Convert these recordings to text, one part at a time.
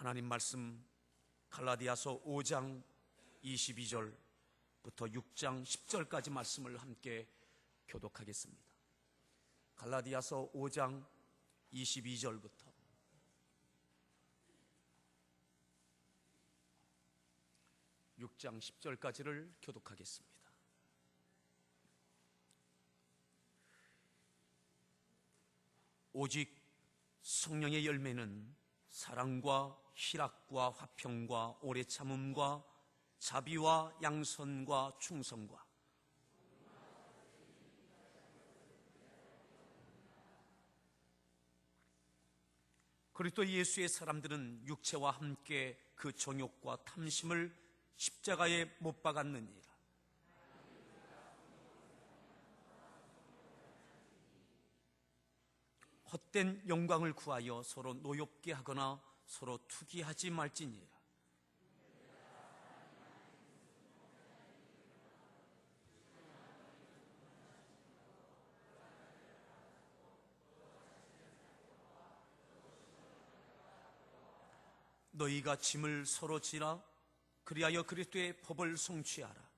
하나님 말씀 갈라디아서 5장 22절부터 6장 10절까지 말씀을 함께 교독하겠습니다. 갈라디아서 5장 22절부터 6장 10절까지를 교독하겠습니다. 오직 성령의 열매는 사랑과 희락과 화평과 오래 참음과 자비와 양선과 충성과 그리스도 예수의 사람들은 육체와 함께 그 정욕과 탐심을 십자가에 못 박았느니라. 헛된 영광을 구하여 서로 노엽게 하거나 서로 투기하지 말지니라. 너희가 짐을 서로 지라. 그리하여 그리스도의 법을 성취하라.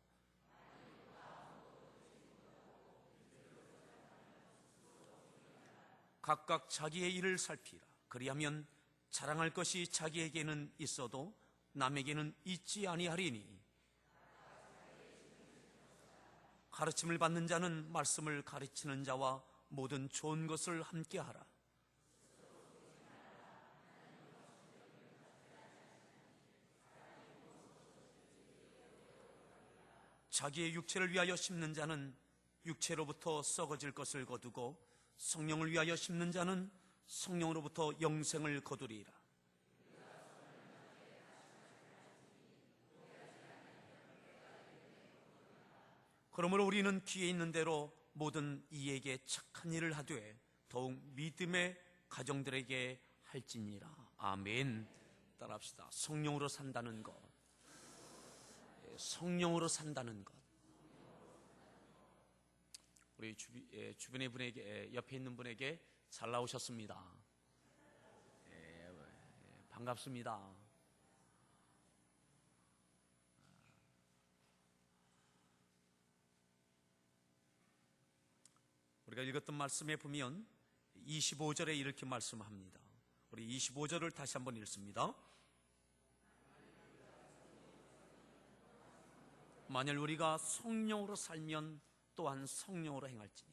각각 자기의 일을 살피라. 그리하면 자랑할 것이 자기에게는 있어도 남에게는 있지 아니하리니, 가르침을 받는 자는 말씀을 가르치는 자와 모든 좋은 것을 함께하라. 자기의 육체를 위하여 심는 자는 육체로부터 썩어질 것을 거두고 성령을 위하여 심는 자는 성령으로부터 영생을 거두리라. 그러므로 우리는 귀에 있는 대로 모든 이에게 착한 일을 하되 더욱 믿음의 가정들에게 할지니라. 아멘. 따라합시다. 성령으로 산다는 것, 성령으로 산다는 것. 우리 주변의 분에게, 옆에 있는 분에게 잘 나오셨습니다. 반갑습니다. 우리가 읽었던 말씀에 보면 25절에 이렇게 말씀합니다. 우리 25절을 다시 한번 읽습니다. 만일 우리가 성령으로 살면 또한 성령으로 행할지니.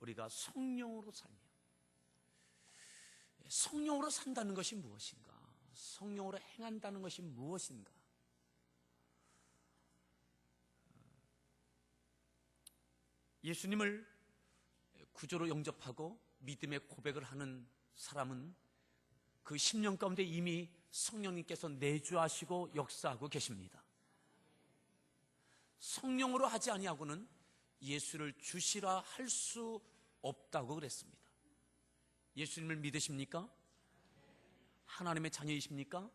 우리가 성령으로 살면, 성령으로 산다는 것이 무엇인가? 성령으로 행한다는 것이 무엇인가? 예수님을 구주로 영접하고 믿음의 고백을 하는 사람은 그 10년 가운데 이미 성령님께서 내주하시고 역사하고 계십니다. 성령으로 하지 아니하고는 예수를 주시라 할 수 없다고 그랬습니다. 예수님을 믿으십니까? 하나님의 자녀이십니까?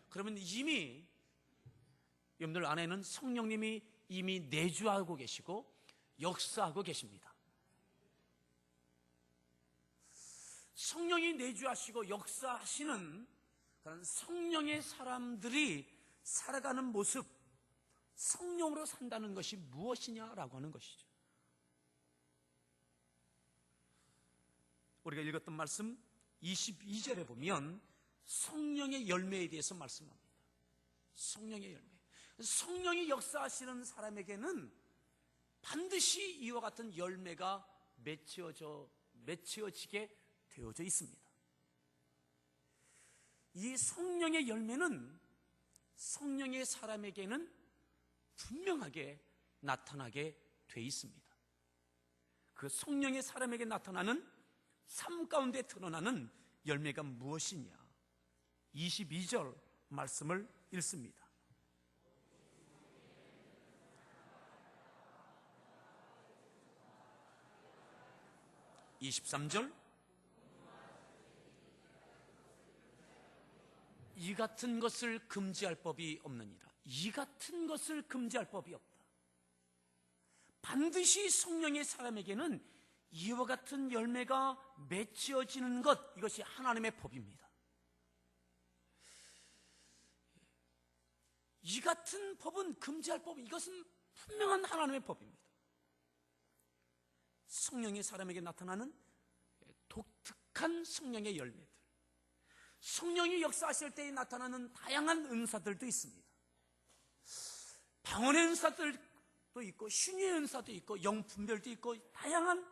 그러면 이미 여러분들 안에는 성령님이 이미 내주하고 계시고 역사하고 계십니다. 성령이 내주하시고 역사하시는 그런 성령의 사람들이 살아가는 모습, 성령으로 산다는 것이 무엇이냐라고 하는 것이죠. 우리가 읽었던 말씀 22절에 보면 성령의 열매에 대해서 말씀합니다. 성령의 열매. 성령이 역사하시는 사람에게는 반드시 이와 같은 열매가 맺혀지게 되어져 있습니다. 이 성령의 열매는 성령의 사람에게는 분명하게 나타나게 돼 있습니다. 그 성령의 사람에게 나타나는 삶 가운데 드러나는 열매가 무엇이냐? 22절 말씀을 읽습니다. 23절, 이 같은 것을 금지할 법이 없느니라. 이 같은 것을 금지할 법이 없다. 반드시 성령의 사람에게는 이와 같은 열매가 맺혀지는 것, 이것이 하나님의 법입니다. 이 같은 법은, 금지할 법은, 이것은 분명한 하나님의 법입니다. 성령이 사람에게 나타나는 독특한 성령의 열매들, 성령이 역사하실 때에 나타나는 다양한 은사들도 있습니다. 방언의 은사들도 있고, 신유의 은사도 있고, 영분별도 있고, 다양한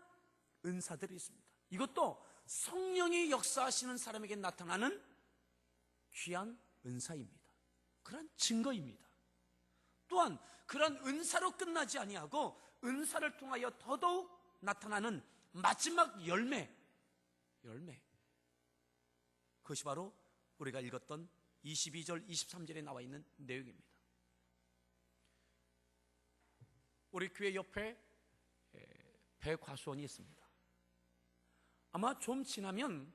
은사들이 있습니다. 이것도 성령이 역사하시는 사람에게 나타나는 귀한 은사입니다. 그런 증거입니다. 또한 그런 은사로 끝나지 아니하고 은사를 통하여 더더욱 나타나는 마지막 열매, 그것이 바로 우리가 읽었던 22절 23절에 나와 있는 내용입니다. 우리 교회 옆에 배과수원이 있습니다. 아마 좀 지나면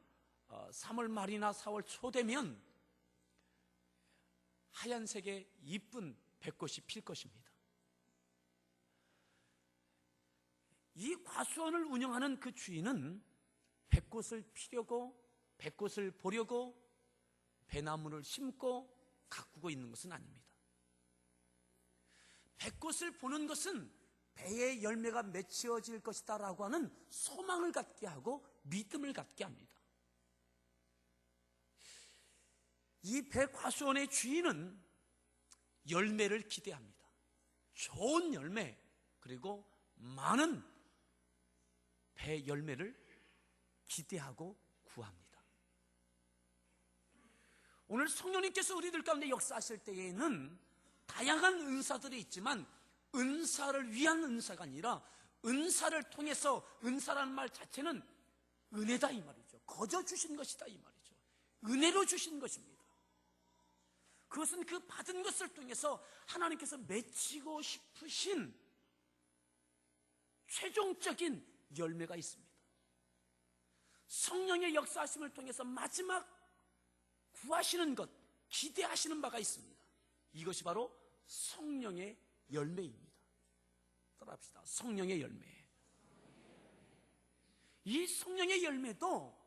3월 말이나 4월 초 되면 하얀색의 이쁜 백꽃이 필 것입니다. 이 과수원을 운영하는 그 주인은 백꽃을 피려고, 백꽃을 보려고 배나무를 심고 가꾸고 있는 것은 아닙니다. 백꽃을 보는 것은 배의 열매가 맺혀질 것이다 라고 하는 소망을 갖게 하고 믿음을 갖게 합니다. 이 배과수원의 주인은 열매를 기대합니다. 좋은 열매, 그리고 많은 배 열매를 기대하고 구합니다. 오늘 성령님께서 우리들 가운데 역사하실 때에는 다양한 은사들이 있지만 은사를 위한 은사가 아니라 은사를 통해서, 은사라는 말 자체는 은혜다 이 말이죠. 거저 주신 것이다 이 말이죠. 은혜로 주신 것입니다. 그것은 그 받은 것을 통해서 하나님께서 맺히고 싶으신 최종적인 열매가 있습니다. 성령의 역사하심을 통해서 마지막 구하시는 것, 기대하시는 바가 있습니다. 이것이 바로 성령의 열매입니다. 따라합시다. 성령의 열매. 이 성령의 열매도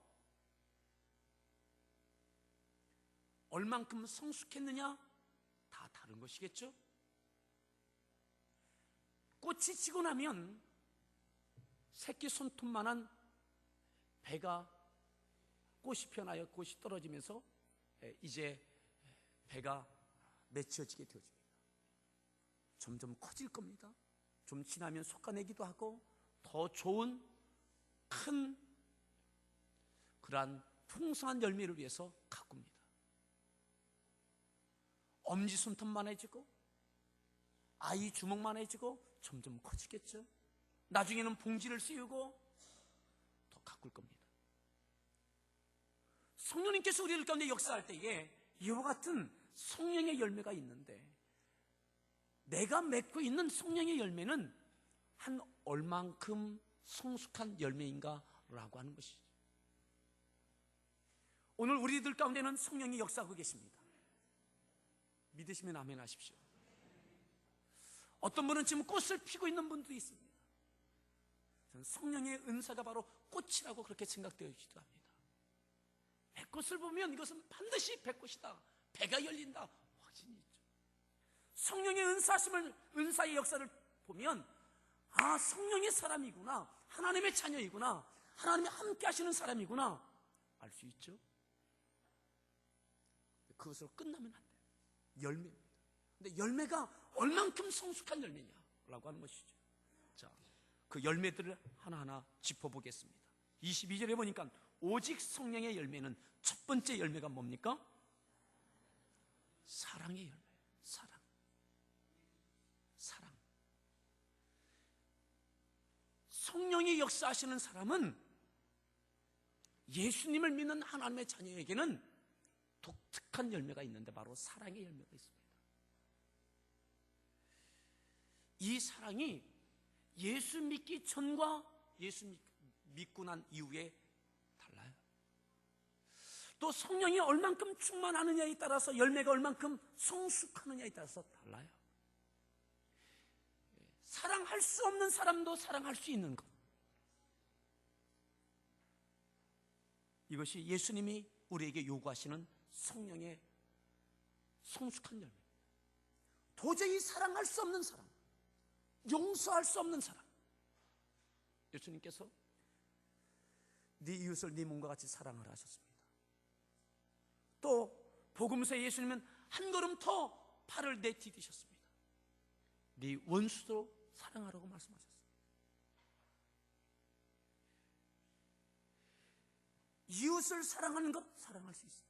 얼만큼 성숙했느냐? 다 다른 것이겠죠? 꽃이 지고 나면 새끼 손톱만한 배가, 꽃이 피어나요. 꽃이 떨어지면서 이제 배가 맺혀지게 되어집니다. 점점 커질 겁니다. 좀 지나면 솎아내기도 하고 더 좋은 큰 그러한 풍성한 열매를 위해서 가꿉니다. 엄지손톱만해지고 아이 주먹만해지고 점점 커지겠죠. 나중에는 봉지를 씌우고 더 가꿀 겁니다. 성령님께서 우리들 가운데 역사할 때에 이와 같은 성령의 열매가 있는데, 내가 맺고 있는 성령의 열매는 한 얼만큼 성숙한 열매인가 라고 하는 것이죠. 오늘 우리들 가운데는 성령이 역사하고 계십니다. 믿으시면 아멘 하십시오. 어떤 분은 지금 꽃을 피고 있는 분도 있습니다. 저는 성령의 은사가 바로 꽃이라고 그렇게 생각되어지기도 합니다. 백꽃을 보면 이것은 반드시 백꽃이다, 배가 열린다 확신이 있죠. 성령의 은사의 역사를 보면 아, 성령의 사람이구나, 하나님의 자녀이구나, 하나님이 함께 하시는 사람이구나 알 수 있죠. 그것으로 끝나면 안 돼요. 열매입니다. 근데 열매가 얼만큼 성숙한 열매냐라고 하는 것이죠. 자, 그 열매들을 하나하나 짚어보겠습니다. 22절에 보니까 오직 성령의 열매는 첫 번째 열매가 뭡니까? 사랑의 열매. 사랑. 성령이 역사하시는 사람은 예수님을 믿는 하나님의 자녀에게는 독특한 열매가 있는데 바로 사랑의 열매가 있습니다. 이 사랑이 예수 믿기 전과 예수 믿고 난 이후에 달라요. 또 성령이 얼만큼 충만하느냐에 따라서 열매가 얼만큼 성숙하느냐에 따라서 달라요. 사랑할 수 없는 사람도 사랑할 수 있는 것, 이것이 예수님이 우리에게 요구하시는 성령의 성숙한 열매. 도저히 사랑할 수 없는 사람, 용서할 수 없는 사람. 예수님께서 네 이웃을 네 몸과 같이 사랑하라 하셨습니다. 또 복음서에 예수님은 한 걸음 더 팔을 내디디셨습니다. 네 원수도 사랑하라고 말씀하셨습니다. 이웃을 사랑하는 것 사랑할 수 있어요.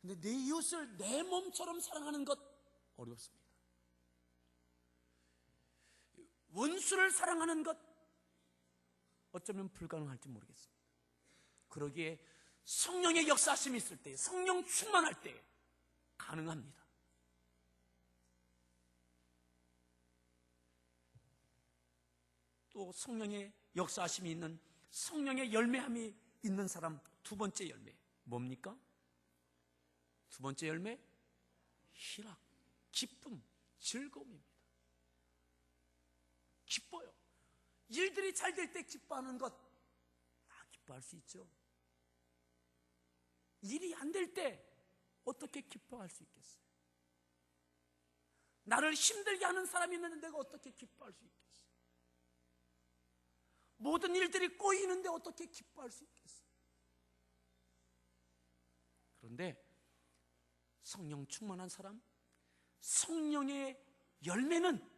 근데 내 이웃을 내 몸처럼 사랑하는 것 어렵습니다. 원수를 사랑하는 것 어쩌면 불가능할지 모르겠습니다. 그러기에 성령의 역사하심이 있을 때, 성령 충만할 때 가능합니다. 또 성령의 역사하심이 있는, 성령의 열매함이 있는 사람 두 번째 열매 뭡니까? 두 번째 열매 희락, 기쁨, 즐거움입니다. 기뻐요. 일들이 잘 될 때 기뻐하는 것 다 기뻐할 수 있죠. 일이 안 될 때 어떻게 기뻐할 수 있겠어요? 나를 힘들게 하는 사람이 있는데 내가 어떻게 기뻐할 수 있겠어요? 모든 일들이 꼬이는데 어떻게 기뻐할 수 있겠어요? 그런데 성령 충만한 사람, 성령의 열매는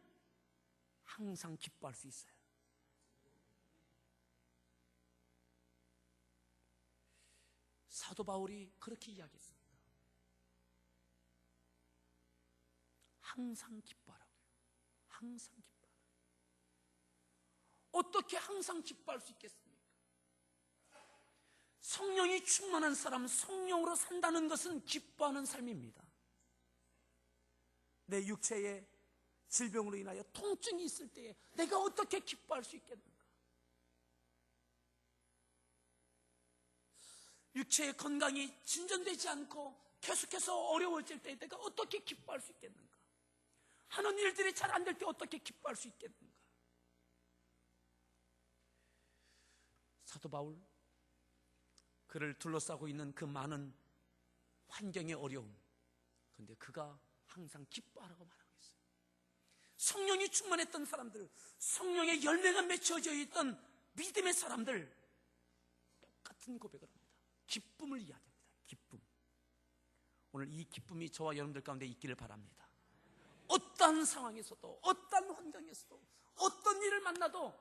항상 기뻐할 수 있어요. 사도 바울이 그렇게 이야기했습니다. 항상 기뻐하라고요. 항상 기뻐하라. 어떻게 항상 기뻐할 수 있겠습니까? 성령이 충만한 사람, 성령으로 산다는 것은 기뻐하는 삶입니다. 내 육체에 질병으로 인하여 통증이 있을 때에 내가 어떻게 기뻐할 수 있겠는가? 육체의 건강이 진전되지 않고 계속해서 어려워질 때 내가 어떻게 기뻐할 수 있겠는가? 하는 일들이 잘 안 될 때 어떻게 기뻐할 수 있겠는가? 사도 바울, 그를 둘러싸고 있는 그 많은 환경의 어려움, 그런데 그가 항상 기뻐하라고 말하고 있어요. 성령이 충만했던 사람들, 성령의 열매가 맺혀져 있던 믿음의 사람들, 똑같은 고백을 합니다. 기쁨을 이야기합니다. 기쁨. 오늘 이 기쁨이 저와 여러분들 가운데 있기를 바랍니다. 어떠한 상황에서도, 어떠한 환경에서도, 어떤 일을 만나도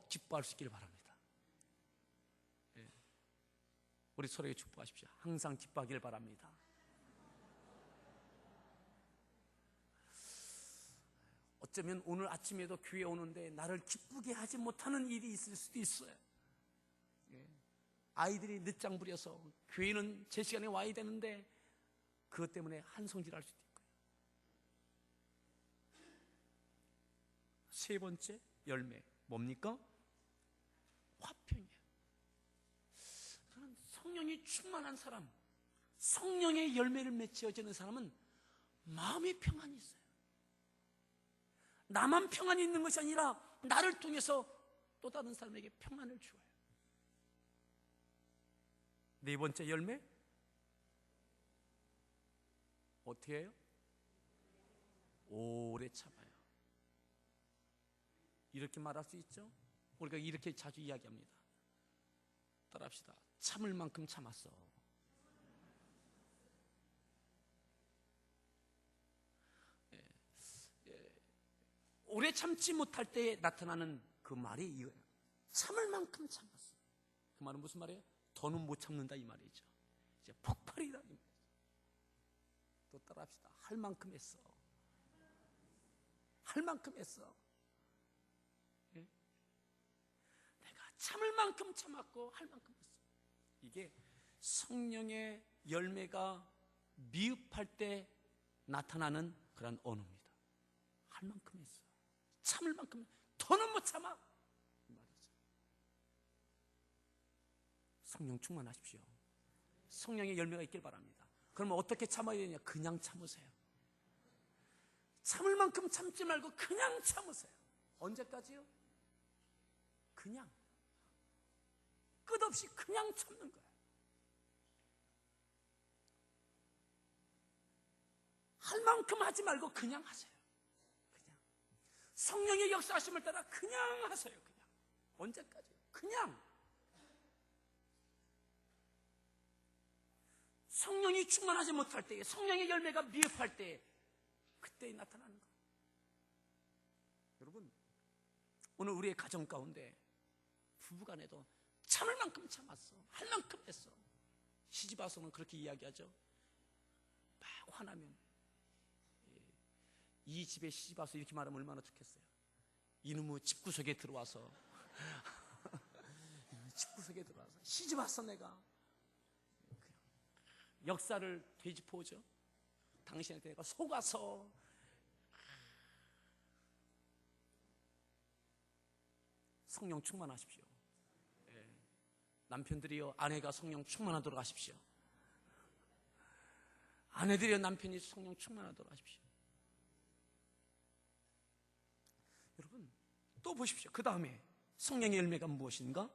기뻐할 수 있기를 바랍니다. 네. 우리 서로에게 축복하십시오. 항상 기뻐하기를 바랍니다. 어쩌면 오늘 아침에도 교회 오는데 나를 기쁘게 하지 못하는 일이 있을 수도 있어요. 아이들이 늦장 부려서 교회는 제 시간에 와야 되는데 그것 때문에 한성질할 수도 있고요. 세 번째 열매 뭡니까? 화평이에요. 저는 성령이 충만한 사람, 성령의 열매를 맺혀지는 사람은 마음의 평안이 있어요. 나만 평안이 있는 것이 아니라 나를 통해서 또 다른 사람에게 평안을 주어요. 네 번째 열매 어떻게 해요? 오래 참아요. 이렇게 말할 수 있죠? 우리가 이렇게 자주 이야기합니다. 따라합시다. 참을 만큼 참았어. 오래 참지 못할 때 나타나는 그 말이 이거예요. 참을 만큼 참았어. 그 말은 무슨 말이에요? 더는 못 참는다 이 말이죠. 이제 폭발이다 이 말이죠. 또 따라합시다. 할 만큼 했어. 할 만큼 했어. 예? 내가 참을 만큼 참았고 할 만큼 했어. 이게 성령의 열매가 미흡할 때 나타나는 그런 언어입니다. 할 만큼 했어. 참을 만큼, 더는 못 참아 이 말이죠. 성령 충만하십시오. 성령의 열매가 있길 바랍니다. 그러면 어떻게 참아야 되냐? 그냥 참으세요. 참을 만큼 참지 말고 그냥 참으세요. 언제까지요? 그냥 끝없이 그냥 참는 거예요. 할 만큼 하지 말고 그냥 하세요. 그냥 성령의 역사하심을 따라 그냥 하세요. 그냥 언제까지? 그냥 성령이 충만하지 못할 때에, 성령의 열매가 미흡할 때에, 그때 나타나는 거예요. 여러분, 오늘 우리의 가정 가운데 부부간에도 참을 만큼 참았어, 할 만큼 했어. 시집 와서는 그렇게 이야기하죠. 막 화나면, 이 집에 시집 와서 이렇게 말하면 얼마나 좋겠어요. 이놈의 집구석에 들어와서 집구석에 들어와서 시집 왔어. 내가 역사를 되짚어오죠. 당신한테 내가 속아서. 성령 충만하십시오. 남편들이요, 아내가 성령 충만하도록 하십시오. 아내들이요, 남편이 성령 충만하도록 하십시오. 여러분, 또 보십시오. 그 다음에 성령의 열매가 무엇인가?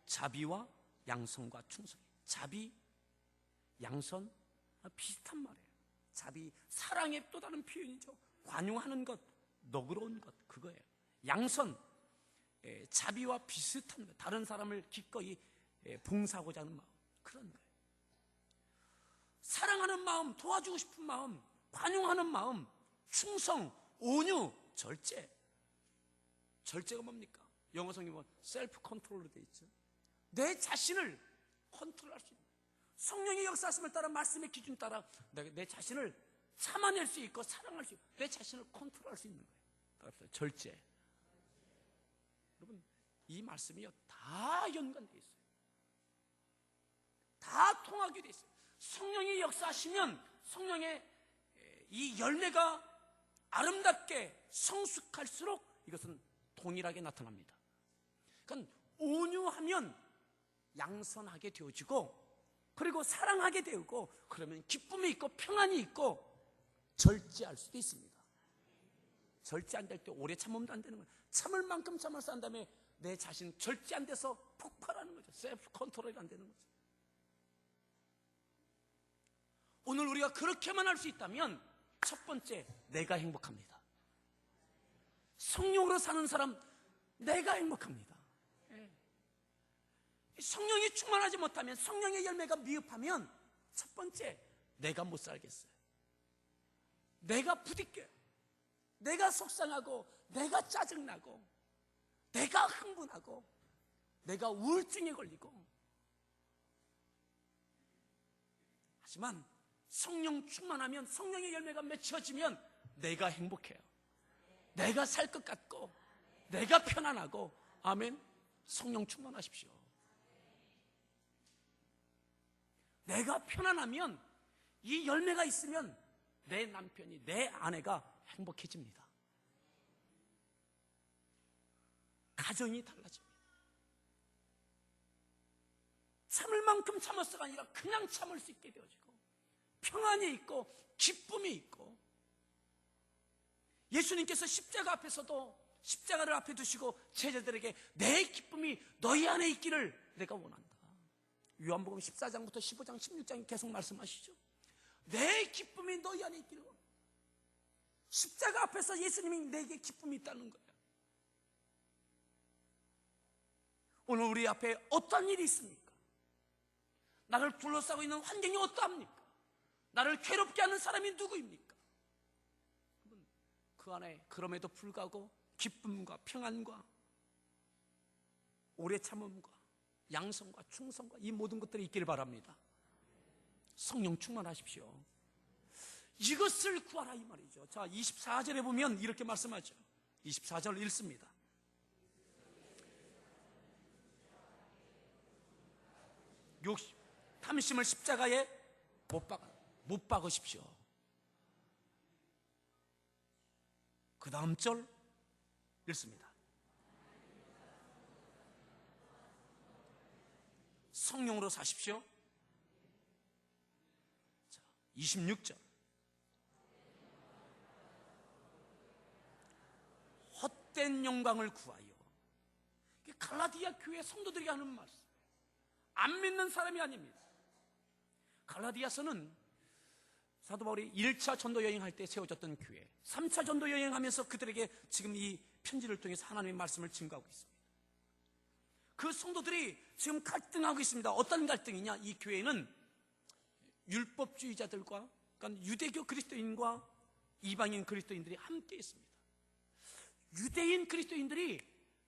자비와 양선과 충성. 자비, 양선, 비슷한 말이에요. 자비, 사랑의 또 다른 표현이죠. 관용하는 것, 너그러운 것, 그거예요. 양선, 자비와 비슷한 것, 다른 사람을 기꺼이 봉사하고자 하는 마음, 그런 거예요. 사랑하는 마음, 도와주고 싶은 마음, 관용하는 마음, 충성, 온유, 절제. 절제가 뭡니까? 영어 성경에 보면 셀프 컨트롤로 되어 있죠. 내 자신을 컨트롤할 수 있는, 성령의 역사하심을 따라, 말씀의 기준 따라 내 자신을 참아낼 수 있고 사랑할 수 있고 내 자신을 컨트롤할 수 있는 거예요. 절제. 여러분, 이 말씀이요, 다 연관되어 있어요. 다 통하게 되어 있어요. 성령이 역사하시면 성령의 이 열매가 아름답게 성숙할수록 이것은 동일하게 나타납니다. 그러니까 온유하면 양선하게 되어지고, 그리고 사랑하게 되고, 그러면 기쁨이 있고 평안이 있고, 절제할 수도 있습니다. 절제 안 될 때 오래 참으면 안 되는 거예요. 참을 만큼 참아서 한 다음에 내 자신 절제 안 돼서 폭발하는 거죠. 셀프 컨트롤이 안 되는 거죠. 오늘 우리가 그렇게만 할 수 있다면, 첫 번째, 내가 행복합니다. 성령으로 사는 사람, 내가 행복합니다. 성령이 충만하지 못하면, 성령의 열매가 미흡하면, 첫 번째, 내가 못 살겠어요. 내가 부딪혀요. 내가 속상하고, 내가 짜증나고, 내가 흥분하고, 내가 우울증에 걸리고. 하지만 성령 충만하면, 성령의 열매가 맺혀지면 내가 행복해요. 내가 살 것 같고, 내가 편안하고. 아멘. 성령 충만하십시오. 내가 편안하면, 이 열매가 있으면 내 남편이, 내 아내가 행복해집니다. 가정이 달라집니다. 참을 만큼 참았어가 아니라 그냥 참을 수 있게 되어지고, 평안이 있고 기쁨이 있고. 예수님께서 십자가 앞에서도 십자가를 앞에 두시고 제자들에게 내 기쁨이 너희 안에 있기를 내가 원한다. 요한복음 14장부터 15장 16장에 계속 말씀하시죠. 내 기쁨이 너희 안에 있기를 원한다. 십자가 앞에서 예수님이 내게 기쁨이 있다는 거예요. 오늘 우리 앞에 어떤 일이 있습니까? 나를 둘러싸고 있는 환경이 어떠합니까? 나를 괴롭게 하는 사람이 누구입니까? 그 안에 그럼에도 불구하고 기쁨과 평안과 오래 참음과 양성과 충성과 이 모든 것들이 있기를 바랍니다. 성령 충만하십시오. 이것을 구하라, 이 말이죠. 자, 24절에 보면 이렇게 말씀하죠. 24절 읽습니다. 탐심을 십자가에 못 박으십시오. 그 다음 절 읽습니다. 성령으로 사십시오. 자, 26절. 헛된 영광을 구하여. 갈라디아 교회 성도들이 하는 말씀. 안 믿는 사람이 아닙니다. 갈라디아서는 사도 바울이 1차 전도 여행할 때 세워졌던 교회, 3차 전도 여행하면서 그들에게 지금 이 편지를 통해서 하나님의 말씀을 증거하고 있습니다. 그 성도들이 지금 갈등하고 있습니다. 어떤 갈등이냐? 이 교회는 율법주의자들과, 그러니까 유대교 그리스도인과 이방인 그리스도인들이 함께 있습니다. 유대인 그리스도인들이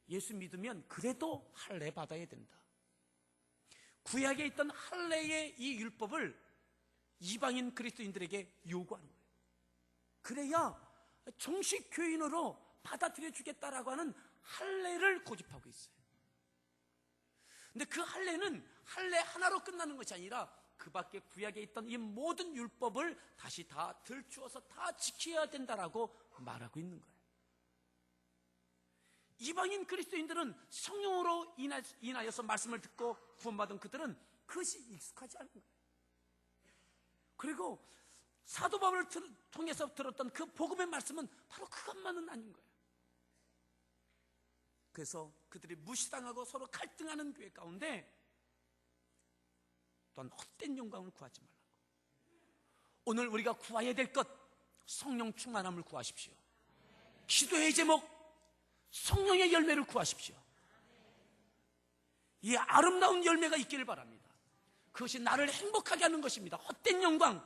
예수 믿으면 그래도 할례 받아야 된다. 구약에 있던 할례의 이 율법을 이방인 그리스도인들에게 요구하는 거예요. 그래야 정식 교인으로 받아들여 주겠다라고 하는 할례를 고집하고 있어요. 근데 그 할례는 할례 하나로 끝나는 것이 아니라 그 밖에 구약에 있던 이 모든 율법을 다시 다 들추어서 다 지켜야 된다라고 말하고 있는 거예요. 이방인 그리스도인들은 성령으로 인하여서 말씀을 듣고 구원받은 그들은 그것이 익숙하지 않은 거예요. 그리고 사도 바울을 통해서 들었던 그 복음의 말씀은 바로 그것만은 아닌 거예요. 그래서 그들이 무시당하고 서로 갈등하는 교회 가운데 또한 헛된 영광을 구하지 말라고. 오늘 우리가 구해야 될 것, 성령 충만함을 구하십시오. 기도의 제목, 성령의 열매를 구하십시오. 이 아름다운 열매가 있기를 바랍니다. 그것이 나를 행복하게 하는 것입니다. 헛된 영광,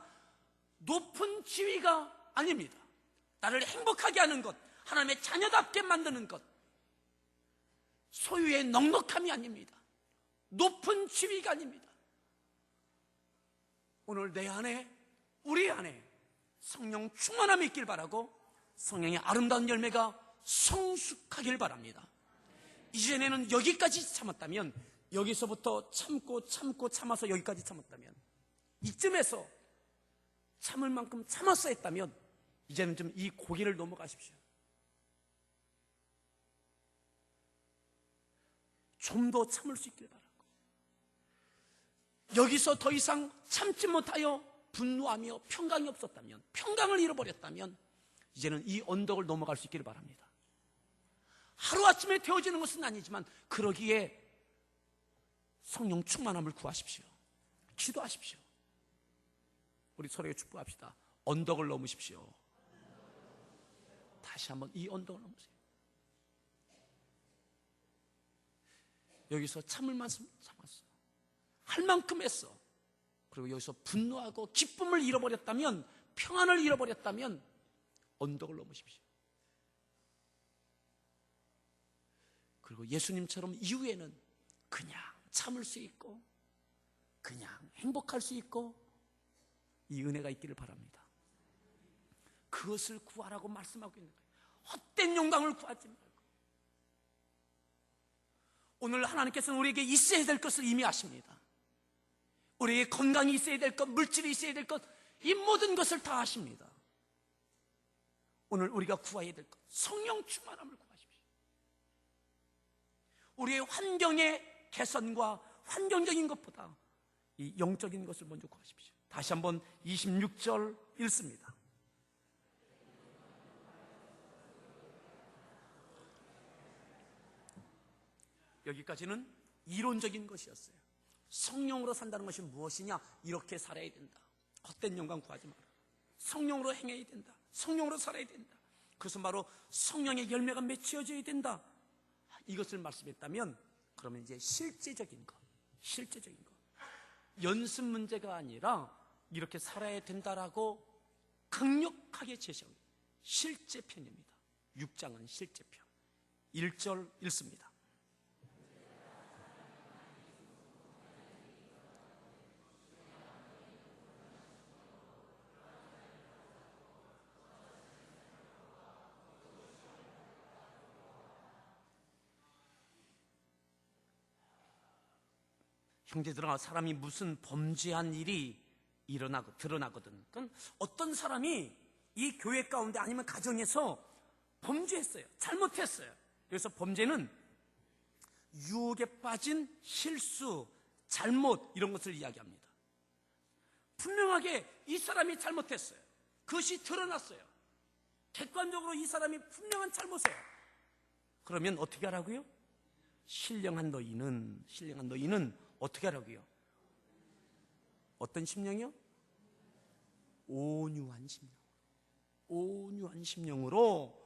높은 지위가 아닙니다. 나를 행복하게 하는 것, 하나님의 자녀답게 만드는 것, 소유의 넉넉함이 아닙니다. 높은 지위가 아닙니다. 오늘 내 안에, 우리 안에 성령 충만함이 있길 바라고 성령의 아름다운 열매가 성숙하길 바랍니다. 이전에는 여기까지 참았다면, 여기서부터 참아서 여기까지 참았다면, 이쯤에서 참을 만큼 참았어 했다면 이제는 좀 이 고개를 넘어가십시오. 좀 더 참을 수 있길 바라고, 여기서 더 이상 참지 못하여 분노하며 평강이 없었다면, 평강을 잃어버렸다면 이제는 이 언덕을 넘어갈 수 있기를 바랍니다. 하루아침에 되어지는 것은 아니지만 그러기에 성령 충만함을 구하십시오. 기도하십시오. 우리 서로에게 축복합시다. 언덕을 넘으십시오. 다시 한번 이 언덕을 넘으세요. 여기서 참을 만큼 참았어. 할 만큼 했어. 그리고 여기서 분노하고 기쁨을 잃어버렸다면, 평안을 잃어버렸다면 언덕을 넘으십시오. 그리고 예수님처럼 이후에는 그냥 참을 수 있고 그냥 행복할 수 있고 이 은혜가 있기를 바랍니다. 그것을 구하라고 말씀하고 있는 거예요. 헛된 영광을 구하지 말고. 오늘 하나님께서는 우리에게 있어야 될 것을 이미 아십니다. 우리에게 건강이 있어야 될 것, 물질이 있어야 될 것, 이 모든 것을 다 아십니다. 오늘 우리가 구해야 될 것, 성령 충만함을 구하십시오. 우리의 환경의 개선과 환경적인 것보다 이 영적인 것을 먼저 구하십시오. 다시 한번 26절 읽습니다. 여기까지는 이론적인 것이었어요. 성령으로 산다는 것이 무엇이냐? 이렇게 살아야 된다. 헛된 영광 구하지 마라. 성령으로 행해야 된다. 성령으로 살아야 된다. 그것은 바로 성령의 열매가 맺혀져야 된다. 이것을 말씀했다면 그러면 이제 실제적인 것, 연습 문제가 아니라 이렇게 살아야 된다라고 강력하게 제시하고 실제편입니다. 6장은 실제편. 1절 읽습니다. 형제들아, 사람이 무슨 범죄한 일이 드러나거든. 그건 어떤 사람이 이 교회 가운데 아니면 가정에서 범죄했어요. 잘못했어요. 그래서 범죄는 유혹에 빠진 실수, 잘못, 이런 것을 이야기합니다. 분명하게 이 사람이 잘못했어요. 그것이 드러났어요. 객관적으로 이 사람이 분명한 잘못이에요. 그러면 어떻게 하라고요? 신령한 너희는 어떻게 하라고요? 어떤 심령이요? 온유한 심령으로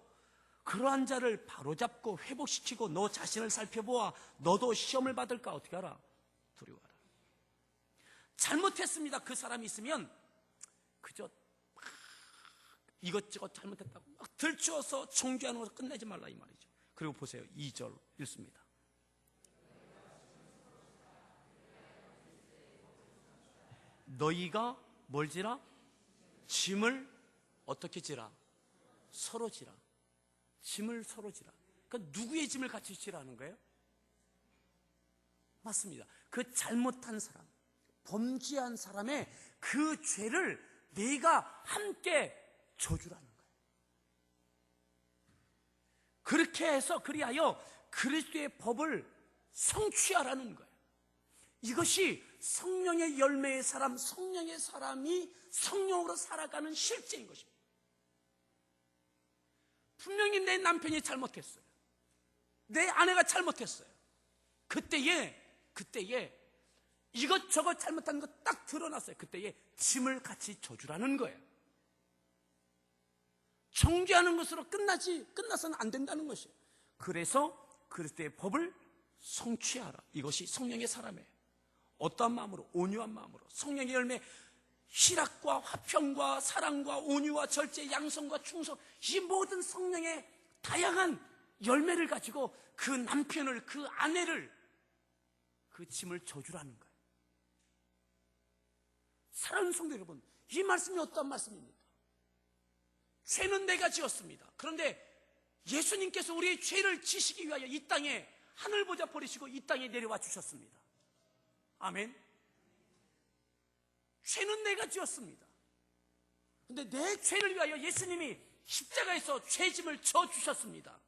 그러한 자를 바로잡고 회복시키고 너 자신을 살펴보아. 너도 시험을 받을까? 어떻게 하라? 두려워하라. 잘못했습니다. 그 사람이 있으면 그저 막 이것저것 잘못했다고 막 들추어서 정죄하는 것을 끝내지 말라 이 말이죠. 그리고 보세요. 2절 읽습니다. 너희가 뭘지라? 짐을 어떻게 지라? 서로 지라. 짐을 서로 지라. 그러니까 누구의 짐을 같이 지라는 거예요? 맞습니다. 그 잘못한 사람, 범죄한 사람의 그 죄를 네가 함께 져주라는 거예요. 그렇게 해서 그리하여 그리스도의 법을 성취하라는 거예요. 이것이 성령의 열매의 사람, 성령의 사람이 성령으로 살아가는 실제인 것입니다. 분명히 내 남편이 잘못했어요. 내 아내가 잘못했어요. 그때에 이것저것 잘못한 거 딱 드러났어요. 그때에 짐을 같이 져주라는 거예요. 정죄하는 것으로 끝나서는 안 된다는 것이에요. 그래서 그리스도의 법을 성취하라. 이것이 성령의 사람이에요. 어떠한 마음으로? 온유한 마음으로. 성령의 열매, 희락과 화평과 사랑과 온유와 절제, 양성과 충성, 이 모든 성령의 다양한 열매를 가지고 그 남편을, 그 아내를, 그 짐을 져주라는 거예요. 사랑하는 성도 여러분, 이 말씀이 어떤 말씀입니까? 죄는 내가 지었습니다. 그런데 예수님께서 우리의 죄를 지시기 위하여 이 땅에 하늘 보좌 버리시고 이 땅에 내려와 주셨습니다. 아멘. 죄는 내가 지었습니다. 그런데 내 죄를 위하여 예수님이 십자가에서 죄짐을 져주셨습니다.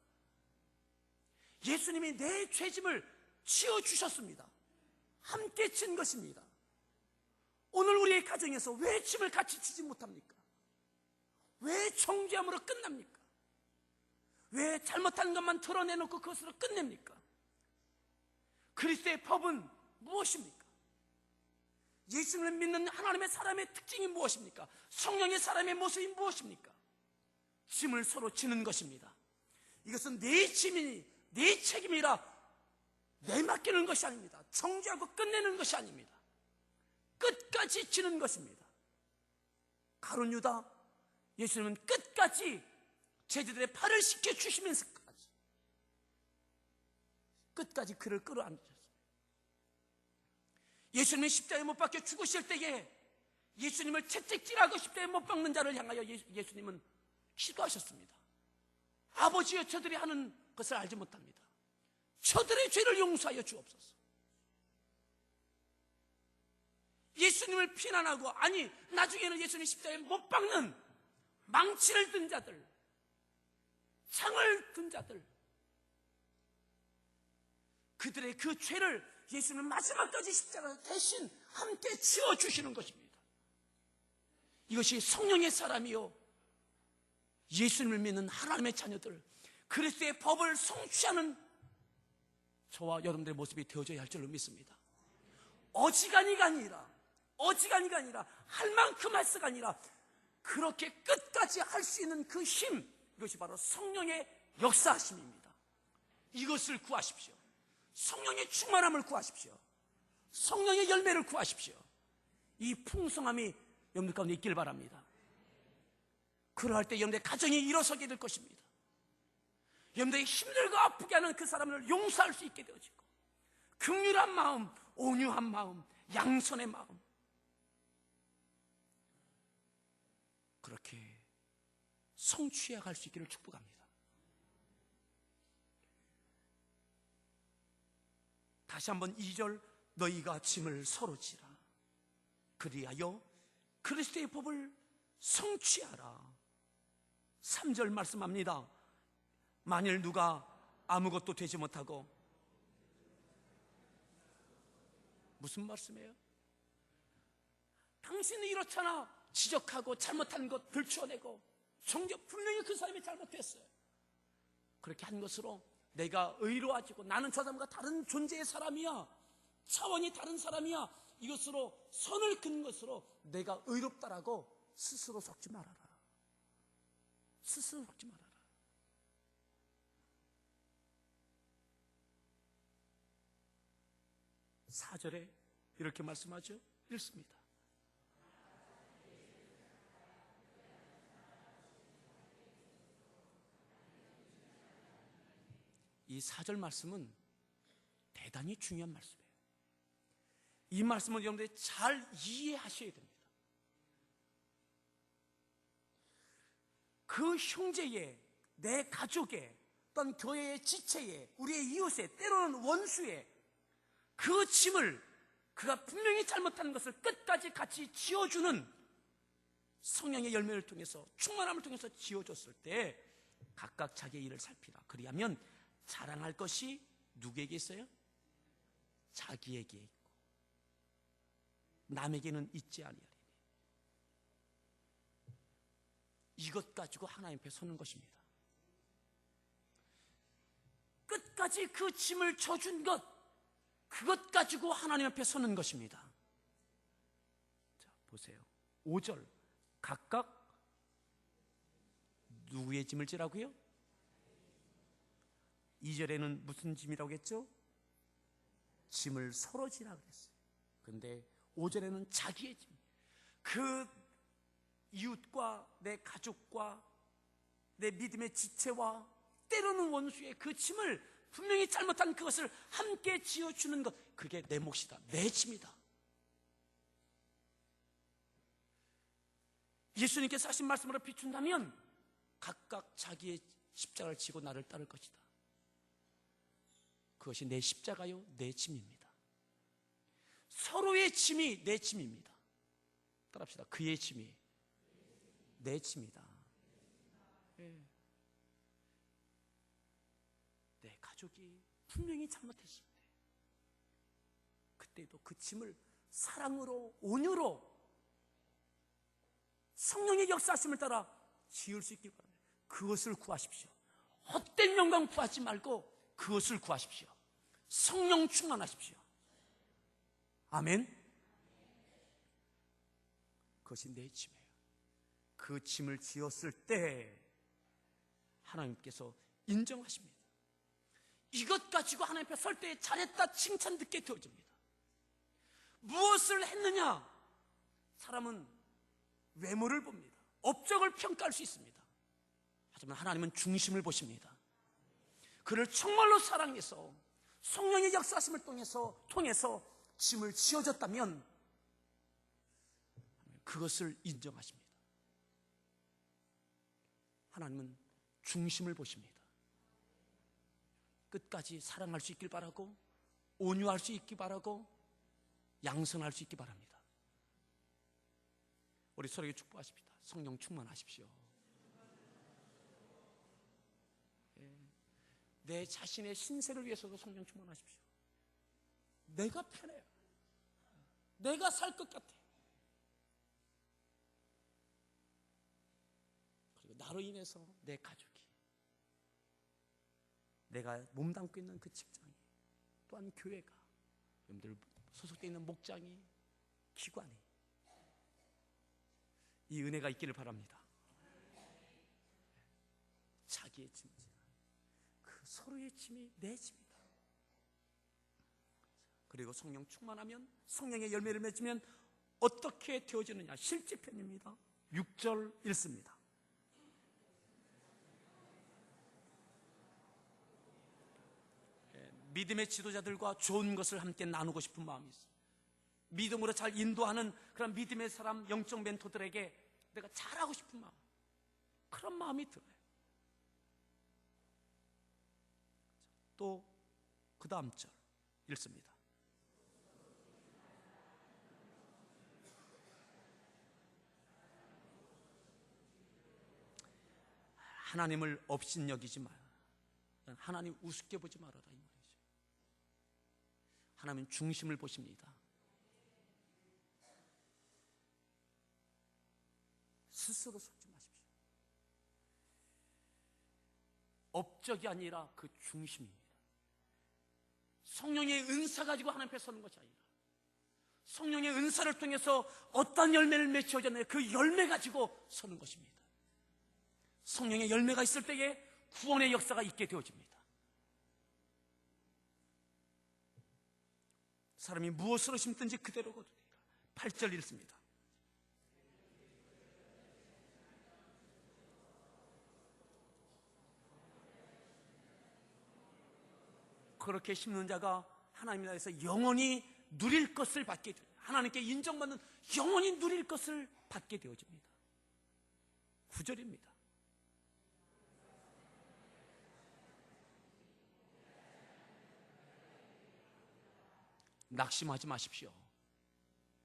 예수님이 내 죄짐을 지어주셨습니다. 함께 진 것입니다. 오늘 우리의 가정에서 왜 짐을 같이 지지 못합니까? 왜 정죄함으로 끝납니까? 왜 잘못한 것만 드러내놓고 그것으로 끝냅니까? 그리스도의 법은 무엇입니까? 예수님을 믿는 하나님의 사람의 특징이 무엇입니까? 성령의 사람의 모습이 무엇입니까? 짐을 서로 지는 것입니다. 이것은 내 짐이니 내 책임이라 내맡기는 것이 아닙니다. 정죄하고 끝내는 것이 아닙니다. 끝까지 지는 것입니다. 가룟 유다, 예수님은 끝까지 제자들의 팔을 씻겨주시면서까지 끝까지 그를 끌어안으셨습니다. 예수님이 십자가에 못 박혀 죽으실 때에 예수님을 채찍질하고 십자가에 못 박는 자를 향하여 예수님은 기도하셨습니다. 아버지여, 저들이 하는 것을 알지 못합니다. 저들의 죄를 용서하여 주옵소서. 예수님을 비난하고, 아니 나중에는 예수님 십자가에 못 박는 망치를 든 자들, 창을 든 자들, 그들의 그 죄를 예수님은 마지막까지 십자가 대신 함께 지어주시는 것입니다. 이것이 성령의 사람이요, 예수님을 믿는 하나님의 자녀들, 그리스도의 법을 성취하는 저와 여러분들의 모습이 되어져야 할 줄로 믿습니다. 어지간히가 아니라 할 만큼 할 수가 아니라 그렇게 끝까지 할 수 있는 그 힘, 이것이 바로 성령의 역사하심입니다. 이것을 구하십시오. 성령의 충만함을 구하십시오. 성령의 열매를 구하십시오. 이 풍성함이 여러분들 가운데 있길 바랍니다. 그러할 때 여러분들의 가정이 일어서게 될 것입니다. 여러분들이 힘들고 아프게 하는 그 사람을 용서할 수 있게 되어지고, 긍휼한 마음, 온유한 마음, 양선의 마음, 그렇게 성취해 갈 수 있기를 축복합니다. 다시 한번 2절, 너희가 짐을 서로 지라. 그리하여 그리스도의 법을 성취하라. 3절 말씀합니다. 만일 누가 아무것도 되지 못하고, 무슨 말씀이에요? 당신이 이렇잖아. 지적하고 잘못한 것 들춰내고 정죄, 분명히 그 사람이 잘못했어요. 그렇게 한 것으로 내가 의로워지고 나는 저 사람과 다른 존재의 사람이야, 차원이 다른 사람이야, 이것으로 선을 긋는 것으로 내가 의롭다라고 스스로 속지 말아라. 스스로 속지 말아라. 4절에 이렇게 말씀하죠. 읽습니다. 이 4절 말씀은 대단히 중요한 말씀이에요. 이 말씀을 여러분들이 잘 이해하셔야 됩니다. 그 형제의, 내 가족의, 또는 교회의 지체의, 우리의 이웃의, 때로는 원수의 그 짐을 그가 분명히 잘못한 것을 끝까지 같이 지어주는 성령의 열매를 통해서, 충만함을 통해서 지어줬을 때 각각 자기의 일을 살피라. 그리하면 자랑할 것이 누구에게 있어요? 자기에게 있고 남에게는 있지 아니하리니. 이것 가지고 하나님 앞에 서는 것입니다. 끝까지 그 짐을 져준 것, 그것 가지고 하나님 앞에 서는 것입니다. 자, 보세요. 5절, 각각 누구의 짐을 지라고요? 2절에는 무슨 짐이라고 했죠? 짐을 서로 지라 그랬어요. 그런데 5절에는 자기의 짐, 그 이웃과 내 가족과 내 믿음의 지체와 때로는 원수의 그 짐을, 분명히 잘못한 그것을 함께 지어주는 것, 그게 내 몫이다, 내 짐이다. 예수님께서 하신 말씀으로 비춘다면 각각 자기의 십자가를 지고 나를 따를 것이다. 그것이 내 십자가요, 내 짐입니다. 서로의 짐이 내 짐입니다. 따라합시다. 그의 짐이 내 짐이다. 네. 내 가족이 분명히 잘못했을 때, 그때도 그 짐을 사랑으로, 온유로 성령의 역사하심을 따라 지을 수 있길 바랍니다. 그것을 구하십시오. 헛된 영광 구하지 말고 그것을 구하십시오. 성령 충만하십시오. 아멘. 그것이 내 짐이에요. 그 짐을 지었을 때 하나님께서 인정하십니다. 이것 가지고 하나님 앞에 설 때 잘했다 칭찬 듣게 되어집니다. 무엇을 했느냐? 사람은 외모를 봅니다. 업적을 평가할 수 있습니다. 하지만 하나님은 중심을 보십니다. 그를 정말로 사랑해서 성령의 역사하심을 통해서 짐을 지어줬다면 그것을 인정하십니다. 하나님은 중심을 보십니다. 끝까지 사랑할 수 있길 바라고, 온유할 수 있길 바라고, 양선할 수 있길 바랍니다. 우리 서로에게 축복하십시다. 성령 충만하십시오. 내 자신의 신세를 위해서도 성령 충만하십시오. 내가 편해요. 내가 살 것 같아. 그리고 나로 인해서 내 가족이, 내가 몸담고 있는 그 직장이, 또한 교회가, 여러분들 소속되어 있는 목장이, 기관이 이 은혜가 있기를 바랍니다. 자기의 짐, 그 서로의 짐이 내 짐이다. 그리고 성령 충만하면, 성령의 열매를 맺으면 어떻게 되어지느냐? 실제편입니다. 6절 읽습니다. 믿음의 지도자들과 좋은 것을 함께 나누고 싶은 마음이 있어요. 믿음으로 잘 인도하는 그런 믿음의 사람, 영적 멘토들에게 내가 잘하고 싶은 마음, 그런 마음이 들어요. 또 그 다음 절 읽습니다. 하나님을 업신여기지 마라. 하나님 우습게 보지 말아라, 이 말이죠. 하나님은 중심을 보십니다. 스스로 속지 마십시오. 업적이 아니라 그 중심입니다. 성령의 은사 가지고 하나님 앞에 서는 것이 아니라 성령의 은사를 통해서 어떤 열매를 맺혀졌나요? 그 열매 가지고 서는 것입니다. 성령의 열매가 있을 때에 구원의 역사가 있게 되어집니다. 사람이 무엇으로 심든지 그대로 거두리라. 8절 읽습니다. 그렇게 심는 자가 하나님 나라에서 영원히 누릴 것을 받게 됩니다. 하나님께 인정받는 영원히 누릴 것을 받게 되어집니다. 9절입니다. 낙심하지 마십시오.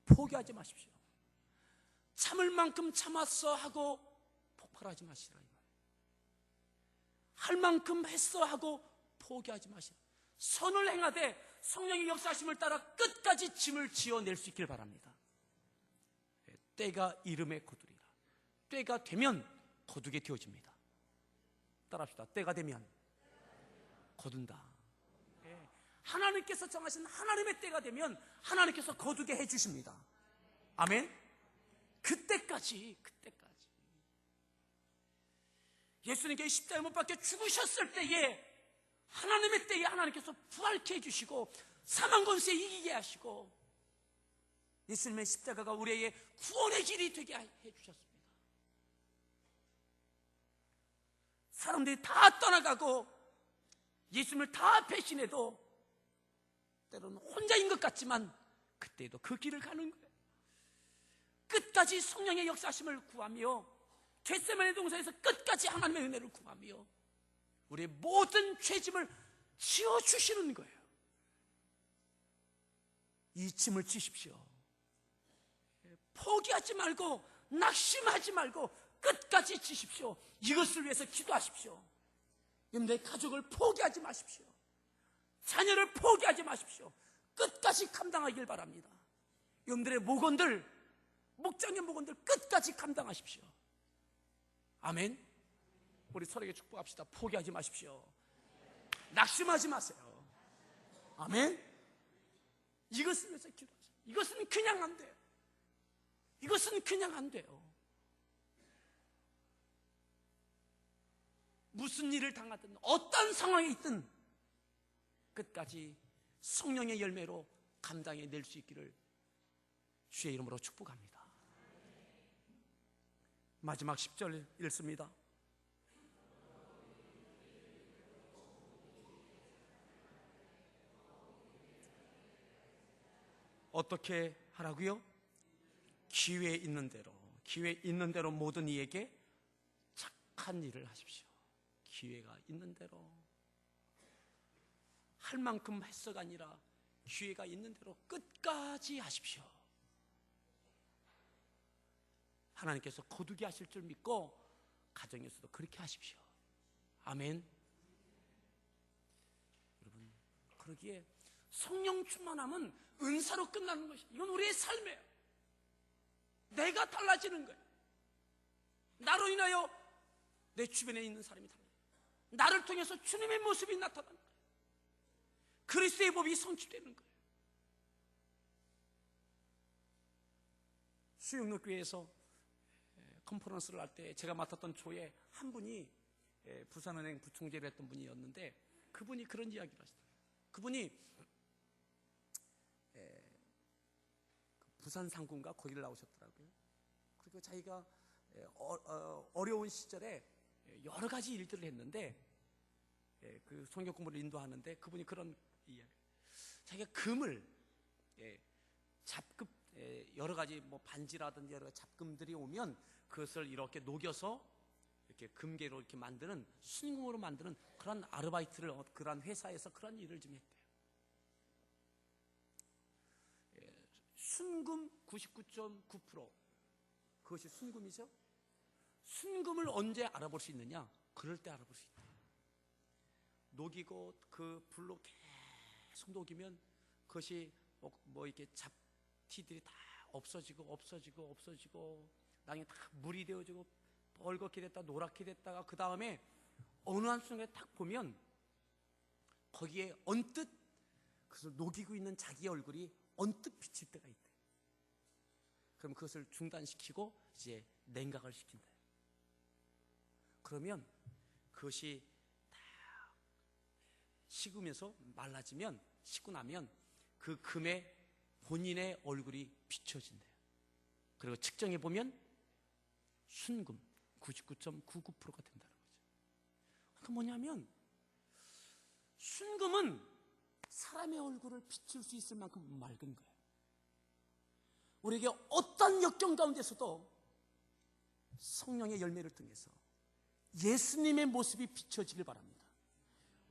포기하지 마십시오. 참을 만큼 참았어 하고 폭발하지 마시라. 할 만큼 했어 하고 포기하지 마시라. 선을 행하되 성령의 역사하심을 따라 끝까지 짐을 지어낼 수 있길 바랍니다. 때가 이름에 거두리라. 때가 되면 거두게 되어집니다. 따라합시다. 때가 되면 거둔다. 하나님께서 정하신 하나님의 때가 되면 하나님께서 거두게 해주십니다. 아멘. 그때까지 예수님께 십자가에 못 박혀 죽으셨을 때에 하나님의 때에 하나님께서 부활케 해주시고 사망 권세에 이기게 하시고 예수님의 십자가가 우리의 구원의 길이 되게 해주셨습니다. 사람들이 다 떠나가고 예수님을 다 배신해도 때로는 혼자인 것 같지만 그때도 그 길을 가는 거예요. 끝까지 성령의 역사하심을 구하며 겟세마네 동산에서 끝까지 하나님의 은혜를 구하며 우리의 모든 죄짐을 지어주시는 거예요. 이 짐을 지십시오. 포기하지 말고 낙심하지 말고 끝까지 지십시오. 이것을 위해서 기도하십시오. 여러분들의 가족을 포기하지 마십시오. 자녀를 포기하지 마십시오. 끝까지 감당하길 바랍니다. 여러분들의 목장의 목원들 끝까지 감당하십시오. 아멘. 우리 서로에게 축복합시다. 포기하지 마십시오. 낙심하지 마세요. 아멘. 이것을 위해서 기도하세요. 이것은 그냥 안 돼요. 이것은 그냥 안 돼요. 무슨 일을 당하든 어떤 상황에 있든 끝까지 성령의 열매로 감당해낼 수 있기를 주의 이름으로 축복합니다. 마지막 10절 읽습니다. 어떻게 하라고요? 기회 있는 대로 모든 이에게 착한 일을 하십시오. 기회가 있는 대로 할 만큼 했어가 아니라 기회가 있는 대로 끝까지 하십시오. 하나님께서 거두게 하실 줄 믿고 가정에서도 그렇게 하십시오. 아멘. 여러분, 그러기에 성령 충만함은 은사로 끝나는 것이, 이건 우리의 삶이에요. 내가 달라지는 거예요. 나로 인하여 내 주변에 있는 사람이 달라져요. 나를 통해서 주님의 모습이 나타나는 거예요. 그리스도의 법이 성취되는 거예요. 수영록교회에서 컨퍼런스를 할 때 제가 맡았던 조에 한 분이 부산은행 부총재를 했던 분이었는데 그분이 그런 이야기를 하시더라고요. 그분이 부산 상구인가 거기를 나오셨더라고요. 그리고 자기가 어려운 시절에 여러 가지 일들을 했는데 그 성경 공부를 인도하는데 그분이 그런 이야기, 자기가 금을 잡금, 여러 가지 뭐 반지라든지 여러 가지 잡금들이 오면 그것을 이렇게 녹여서 이렇게 금괴로 이렇게 만드는, 순금으로 만드는 그런 아르바이트를 그런 회사에서 그런 일을 좀 했대요. 순금 99.9%, 그것이 순금이죠. 순금을 언제 알아볼 수 있느냐? 그럴 때 알아볼 수 있대요. 녹이고 그 불로 계속 녹이면 그것이 뭐 이렇게 잡티들이 다 없어지고 나중에 다 물이 되어지고 벌겋게 됐다 노랗게 됐다가 그 다음에 어느 한순간에 딱 보면 거기에 언뜻 그래서 녹이고 있는 자기 얼굴이 언뜻 비칠 때가 있대. 그럼 그것을 중단시키고 이제 냉각을 시킨다. 그러면 그것이 다 식으면서 말라지면, 식고 나면 그 금에 본인의 얼굴이 비춰진대요. 그리고 측정해 보면 순금 99.99%가 된다는 거죠. 그러니까 뭐냐면 순금은 사람의 얼굴을 비출 수 있을 만큼 맑은 거예요. 우리에게 어떤 역경 가운데서도 성령의 열매를 통해서 예수님의 모습이 비춰지길 바랍니다.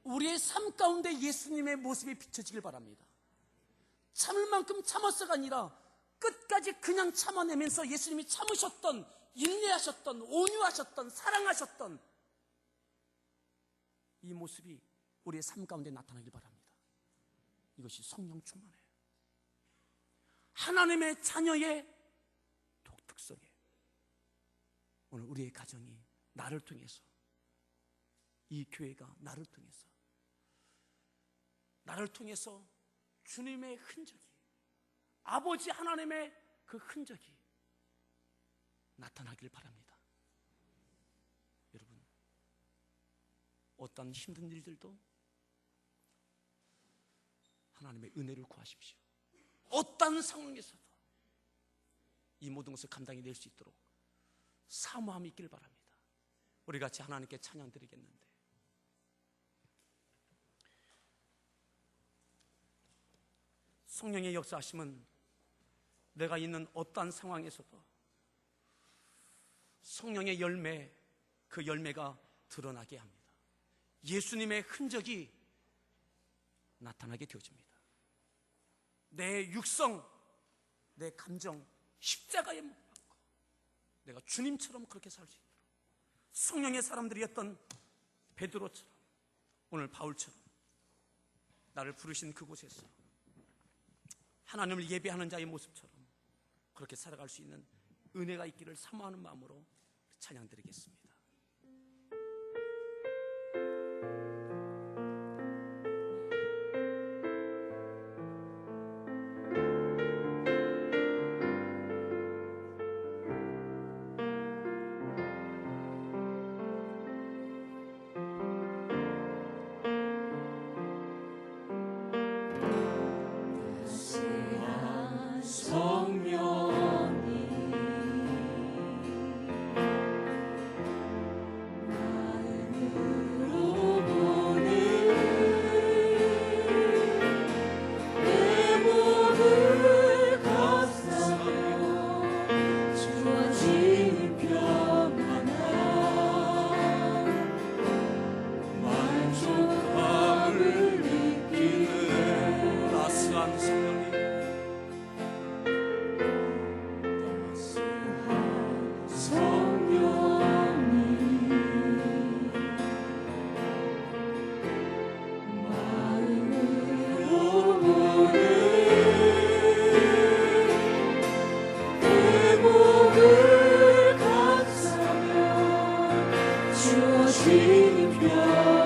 우리의 삶 가운데 예수님의 모습이 비춰지길 바랍니다. 참을 만큼 참았어가 아니라 끝까지 그냥 참아내면서 예수님이 참으셨던, 인내하셨던, 온유하셨던, 사랑하셨던 이 모습이 우리의 삶 가운데 나타나길 바랍니다. 이것이 성령 충만이에요. 하나님의 자녀의 독특성이에요. 오늘 우리의 가정이 나를 통해서, 이 교회가 나를 통해서 주님의 흔적이, 아버지 하나님의 그 흔적이 나타나길 바랍니다. 여러분, 어떤 힘든 일들도 하나님의 은혜를 구하십시오. 어떤 상황에서도 이 모든 것을 감당해낼 수 있도록 사모함이 있기를 바랍니다. 우리 같이 하나님께 찬양 드리겠는데, 성령의 역사하심은 내가 있는 어떠한 상황에서도 성령의 열매, 그 열매가 드러나게 합니다. 예수님의 흔적이 나타나게 되어집니다. 내 육성, 내 감정, 십자가에 못 박고 내가 주님처럼 그렇게 살 수 있도록 성령의 사람들이었던 베드로처럼, 오늘 바울처럼 나를 부르신 그곳에서 하나님을 예배하는 자의 모습처럼 그렇게 살아갈 수 있는 은혜가 있기를 사모하는 마음으로 찬양 드리겠습니다. 주님 별